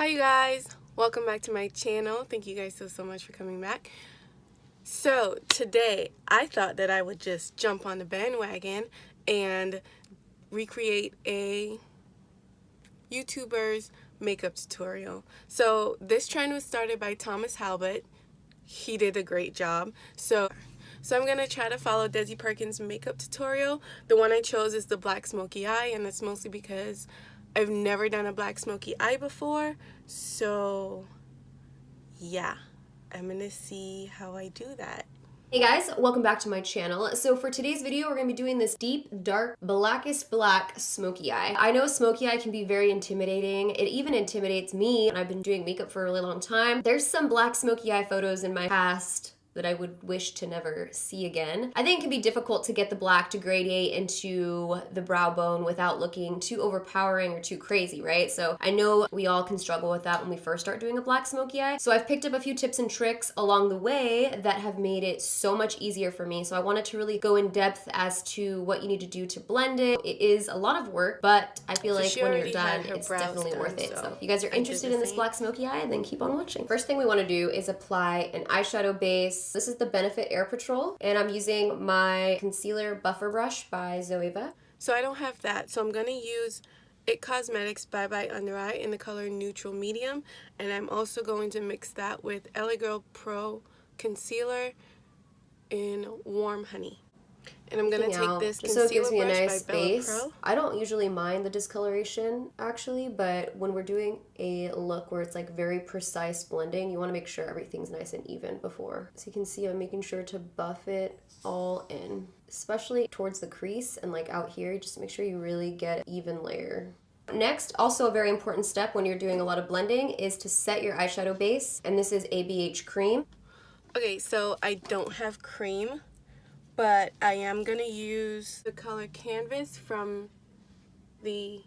Hi you guys, welcome back to my channel. Thank you guys so much for coming back. So today I thought that I would just jump on the bandwagon and recreate a YouTuber's makeup tutorial. So this trend was started by Thomas Halbert. He did a great job. So I'm going to try to follow Desi Perkins' makeup tutorial. The one I chose is the black smoky eye, and that's mostly because I've never done a black smoky eye before. So yeah, I'm going to see how I do that. Hey guys, welcome back to my channel. So for today's video, we're going to be doing this deep, dark, blackest black smoky eye. I know smoky eye can be very intimidating. It even intimidates me, and I've been doing makeup for a really long time. There's some black smoky eye photos in my past that I would wish to never see again. I think it can be difficult to get the black to gradate into the brow bone without looking too overpowering or too crazy, right? So I know we all can struggle with that when we first start doing a black smoky eye. So I've picked up a few tips and tricks along the way that have made it so much easier for me. So I wanted to really go in depth as to what you need to do to blend it. It is a lot of work, but I feel like when you're done, it's definitely worth it. So if you guys are interested in this black smoky eye, then keep on watching. First thing we want to do is apply an eyeshadow base. This is the Benefit Air Patrol, and I'm using my concealer buffer brush by Soooo. So I don't have that, so I'm going to use It Cosmetics Bye Bye Under Eye in the color Neutral Medium, and I'm also going to mix that with LA Girl Pro Concealer in Warm Honey. And I'm going to take this concealer so it gives me a nice brush by Bella base. Pro. I don't usually mind the discoloration actually, but when we're doing a look where it's like very precise blending, you want to make sure everything's nice and even before. So you can see I'm making sure to buff it all in, especially towards the crease and like out here, just make sure you really get an even layer. Next, also a very important step when you're doing a lot of blending is to set your eyeshadow base, and this is ABH Cream. Okay, so I don't have cream, but I am going to use the color Canvas from the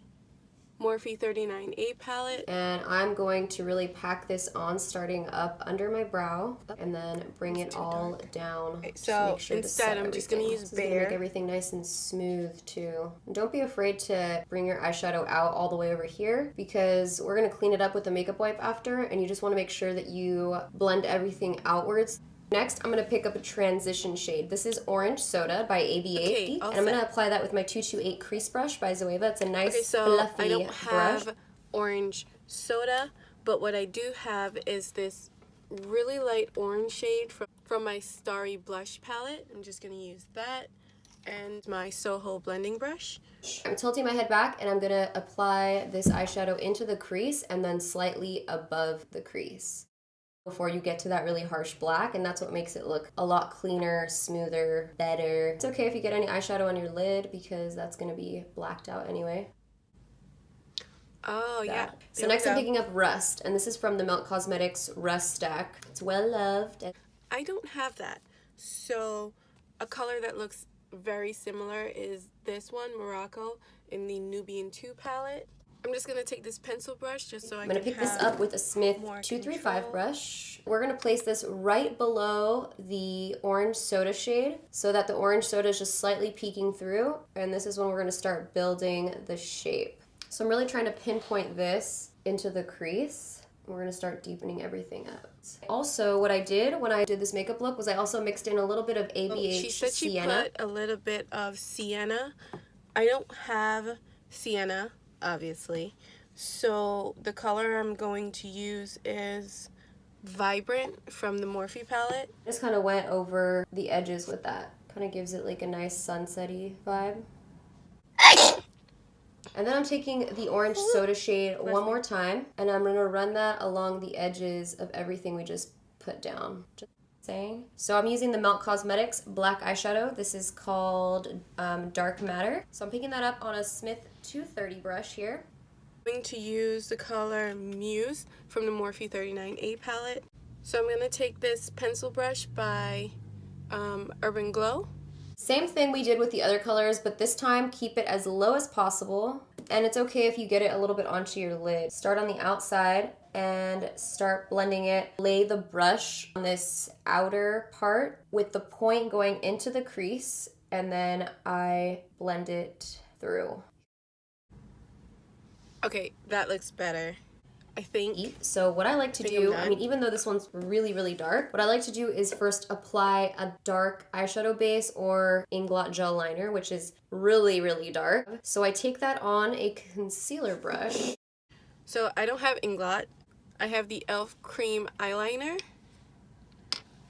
Morphe 39A palette. And I'm going to really pack this on starting up under my brow and then bring it all down. Okay, so make sure instead I'm just going to use This is going to make everything nice and smooth too. And don't be afraid to bring your eyeshadow out all the way over here because we're going to clean it up with a makeup wipe after, and you just want to make sure that you blend everything outwards. Next, I'm going to pick up a transition shade. This is Orange Soda by ABH, okay, and I'm going to apply that with my 228 crease brush by Soooo. It's a nice, fluffy I don't brush. have Orange Soda, but what I do have is this really light orange shade from my Starry Blush palette. I'm just going to use that and my Soho blending brush. I'm tilting my head back, and I'm going to apply this eyeshadow into the crease and then slightly above the crease before you get to that really harsh black, and that's what makes it look a lot cleaner, smoother, better. It's okay if you get any eyeshadow on your lid because that's going to be blacked out anyway. Oh, yeah. So next I'm picking up Rust, and this is from the Melt Cosmetics Rust Stack. It's well loved. I don't have that. So a color that looks very similar is this one, Morocco, in the Nubian 2 palette. I'm just going to take this pencil brush just so I'm going to pick this up with a Smith 235 brush. We're going to place this right below the Orange Soda shade so that the orange soda is just slightly peeking through, and this is when we're going to start building the shape. So I'm really trying to pinpoint this into the crease. We're going to start deepening everything up. Also, what I did when I did this makeup look was I also mixed in a little bit of ABH She said she Sienna. put a little bit of Sienna. I don't have Sienna, obviously. So the color I'm going to use is Vibrant from the Morphe palette. Just kind of went over the edges with that. Kind of gives it like a nice sunsetty vibe. And then I'm taking the Orange Soda shade one more time, and I'm going to run that along the edges of everything we just put down. Just saying. So I'm using the Melt Cosmetics black eyeshadow. This is called Dark Matter. So I'm picking that up on a Smith 230 brush here. I'm going to use the color Muse from the Morphe 39A palette. So I'm going to take this pencil brush by Urban Glow. Same thing we did with the other colors, but this time keep it as low as possible. And it's okay if you get it a little bit onto your lid. Start on the outside and start blending it. Lay the brush on this outer part with the point going into the crease, and then I blend it through. Okay, that looks better. I think. So what I like to do, I'm I mean, even though this one's really, really dark, what I like to do is first apply a dark eyeshadow base or Inglot gel liner, which is really, really dark. So I take that on a concealer brush. So I don't have Inglot. I have the e.l.f. cream eyeliner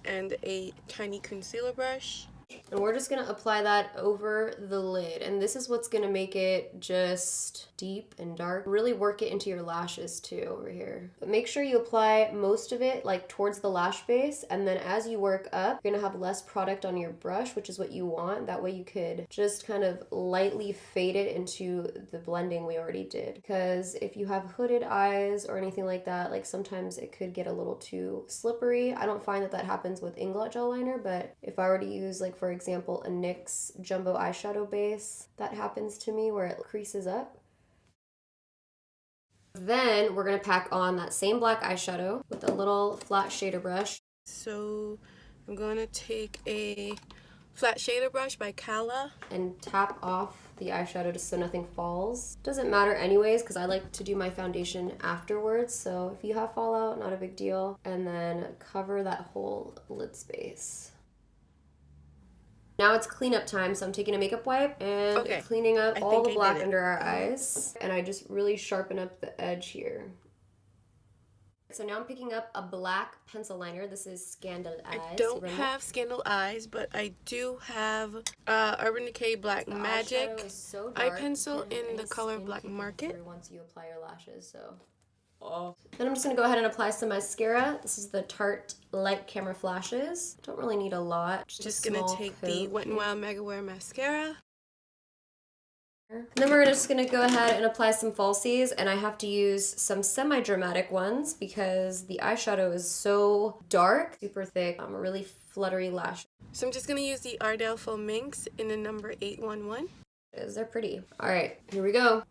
and a tiny concealer brush. And we're just gonna apply that over the lid. And this is what's gonna make it just deep and dark. Really work it into your lashes too over here. But make sure you apply most of it like towards the lash base. And then as you work up, you're gonna have less product on your brush, which is what you want. That way you could just kind of lightly fade it into the blending we already did. Because if you have hooded eyes or anything like that, like sometimes it could get a little too slippery. I don't find that that happens with Inglot gel liner, but if I were to use, like, for example, a NYX jumbo eyeshadow base, that happens to me where it creases up. Then we're gonna pack on that same black eyeshadow with a little flat shader brush. So I'm going to take a flat shader brush by Kala and tap off the eyeshadow just so nothing falls. Doesn't matter anyways because I like to do my foundation afterwards, so if you have fallout, not a big deal. And then cover that whole lid space. Now it's cleanup time, so I'm taking a makeup wipe and cleaning up all the black under our eyes. And I just really sharpen up the edge here. So now I'm picking up a black pencil liner. This is Scandal Eyes. I don't have Scandal Eyes, but I do have Urban Decay Black Magic eye pencil in the color Black Market. Once you apply your lashes, so. Then I'm just gonna go ahead and apply some mascara. This is the Tarte Light Camera Flashes. Don't really need a lot. Just gonna take the Wet n Wild Mega Wear mascara. And then we're just gonna go ahead and apply some falsies, and I have to use some semi-dramatic ones because the eyeshadow is so dark, super thick, really fluttery lash. So I'm just gonna use the Ardell Faux Minx in the number 811. They're pretty. All right, here we go.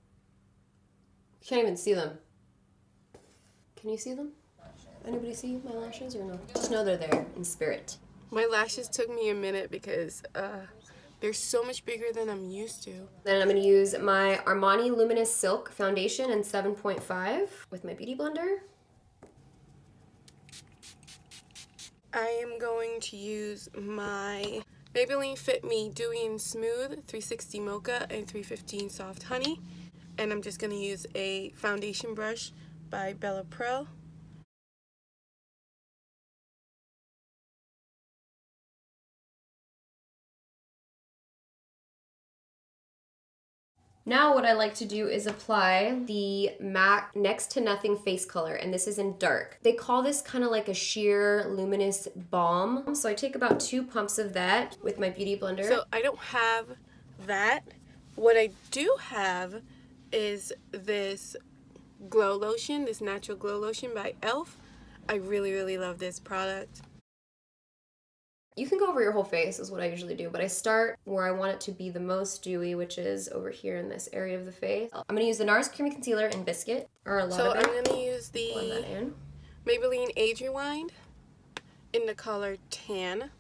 You can't even see them. Can you see them? Anybody see my lashes or no? Just know they're there in spirit. My lashes took me a minute because they're so much bigger than I'm used to. Then I'm going to use my Armani Luminous Silk Foundation in 7.5 with my Beauty Blender. I am going to use my Maybelline Fit Me Dewy+ Smooth 360 Mocha and 315 Soft Honey. And I'm just going to use a foundation brush by Bella Pro. Now what I like to do is apply the MAC Next to Nothing face color, and this is in dark. They call this kind of like a sheer luminous balm. So I take about 2 pumps of that with my Beauty Blender. So I don't have that. What I do have is this glow lotion, this natural glow lotion by e.l.f. I really, really love this product. You can go over your whole face is what I usually do, but I start where I want it to be the most dewy, which is over here in this area of the face. I'm going to use the NARS Creamy Concealer in Biscuit, or a lot of it. So I'm going to use the Maybelline Age Rewind in the color Tan.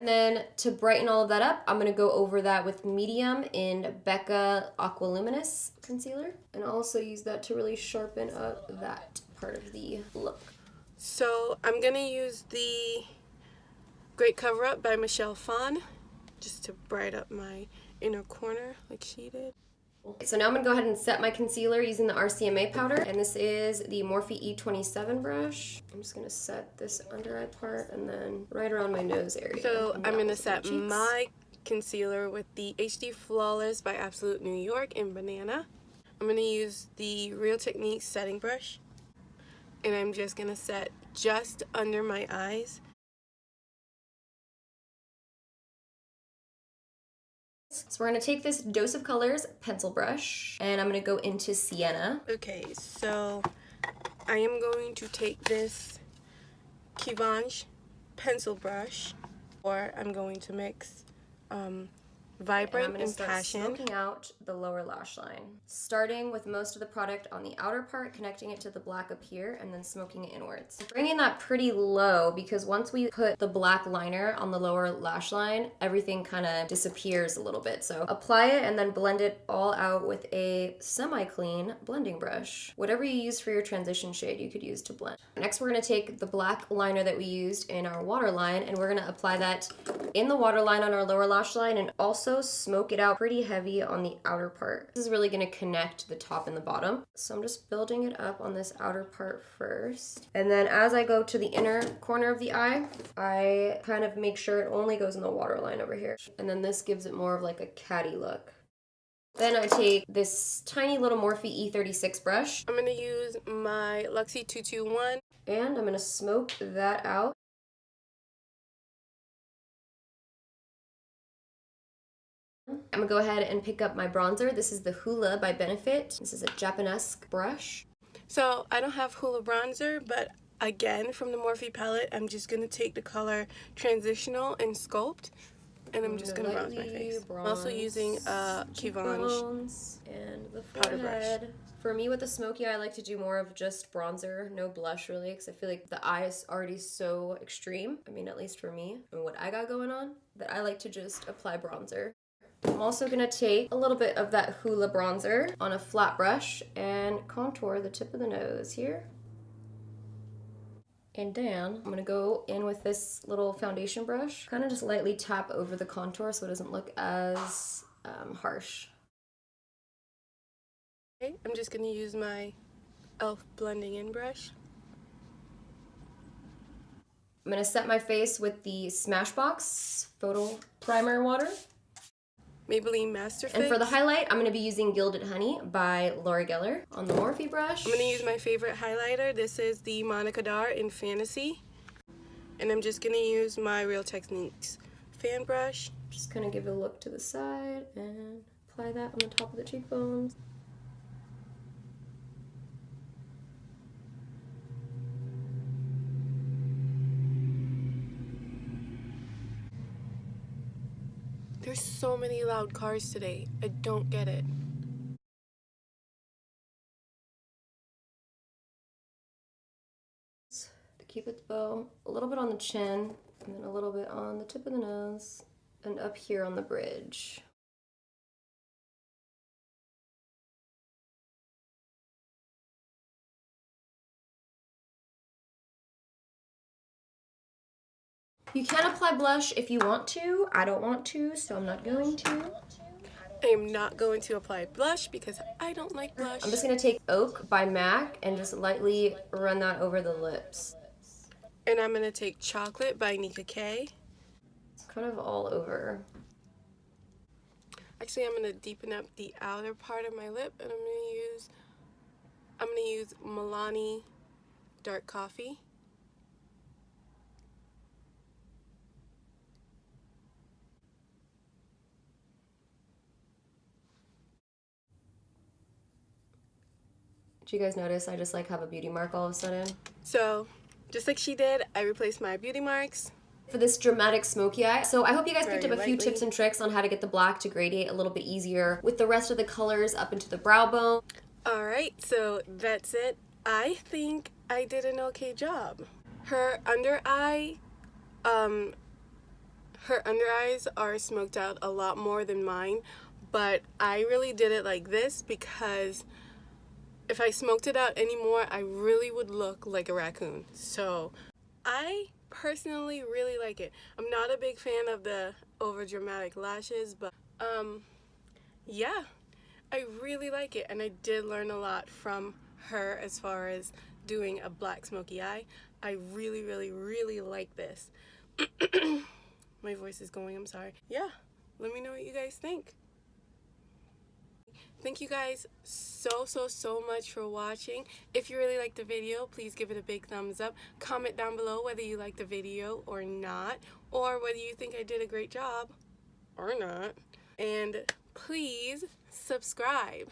And then to brighten all of that up, I'm going to go over that with medium in Becca Aqua Luminous Concealer. And also use that to really sharpen up that part of the look. So I'm going to use the Great Cover Up by Michelle Phan just to brighten up my inner corner like she did. So now I'm going to go ahead and set my concealer using the RCMA powder. And this is the Morphe E27 brush. I'm just going to set this under eye part and then right around my nose area. So I'm going to set my concealer with the HD Flawless by Absolute New York in Banana. I'm going to use the Real Techniques setting brush. And I'm just going to set just under my eyes. So we're going to take this Dose of Colors pencil brush, and I'm going to go into Sienna. Okay, so I am going to take this Givenchy pencil brush, or I'm going to mix And Vibrant I'm going to and start Passion. smoking out the lower lash line. Starting with most of the product on the outer part, connecting it to the black up here, and then smoking it inwards. Bringing that pretty low because once we put the black liner on the lower lash line, everything kind of disappears a little bit. So apply it and then blend it all out with a semi-clean blending brush. Whatever you use for your transition shade, you could use to blend. Next, we're going to take the black liner that we used in our waterline, and we're going to apply that in the waterline on our lower lash line and also smoke it out pretty heavy on the outer part. This is really going to connect the top and the bottom. So I'm just building it up on this outer part first. And then as I go to the inner corner of the eye, I kind of make sure it only goes in the waterline over here. And then this gives it more of like a catty look. Then I take this tiny little Morphe E36 brush. I'm going to use my Luxie 221. And I'm going to smoke that out. I'm gonna go ahead and pick up my bronzer. This is the Hoola by Benefit. This is a Japanesque brush. So I don't have Hoola bronzer, but again, from the Morphe palette, I'm just going to take the color Transitional and Sculpt, and I'm just going to bronze my face. I'm also using Kivonge and the powder brush. For me with the smoky eye, I like to do more of just bronzer, no blush really, because I feel like the eye is already so extreme. I mean, at least for me and what I got going on, that I like to just apply bronzer. I'm also going to take a little bit of that Hoola bronzer on a flat brush and contour the tip of the nose here. And then I'm going to go in with this little foundation brush, kind of just lightly tap over the contour so it doesn't look as harsh. Okay, I'm just going to use my e.l.f. blending in brush. I'm going to set my face with the Smashbox Photo Primer Water. Maybelline Master Fix. And for the highlight, I'm going to be using Gilded Honey by Laura Geller on the Morphe brush. I'm going to use my favorite highlighter. This is the Monica Dar in Fantasy. And I'm just going to use my Real Techniques fan brush. Just kind of give it a look to the side and apply that on the top of the cheekbones. There's so many loud cars today. I don't get it. Keep its bow a little bit on the chin, and then a little bit on the tip of the nose, and up here on the bridge. You can apply blush if you want to. I don't want to, so I'm not going to. I am not going to apply blush because I don't like blush. I'm just going to take Oak by MAC and just lightly run that over the lips. And I'm going to take Chocolate by Nika K. It's kind of all over. Actually, I'm going to deepen up the outer part of my lip, and I'm going to use Milani Dark Coffee. Did you guys notice I just like have a beauty mark all of a sudden? So, just like she did, I replaced my beauty marks. For this dramatic smoky eye. So I hope you guys picked up a Very few lightly. tips and tricks on how to get the black to gradiate a little bit easier with the rest of the colors up into the brow bone. Alright, so that's it. I think I did an okay job. Her under eyes are smoked out a lot more than mine, but I really did it like this because if I smoked it out anymore, I really would look like a raccoon. So I personally really like it. I'm not a big fan of the over dramatic lashes, but yeah, I really like it, and I did learn a lot from her as far as doing a black smoky eye. I really, really, really like this. My voice is going, I'm sorry. Yeah, let me know what you guys think. Thank you guys so much for watching. If you really liked the video, please give it a big thumbs up. Comment down below whether you liked the video or not, or whether you think I did a great job or not. And please subscribe.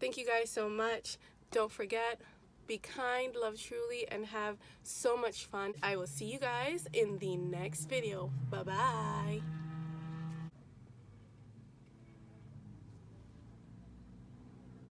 Thank you guys so much. Don't forget, be kind, love truly, and have so much fun. I will see you guys in the next video. Bye-bye.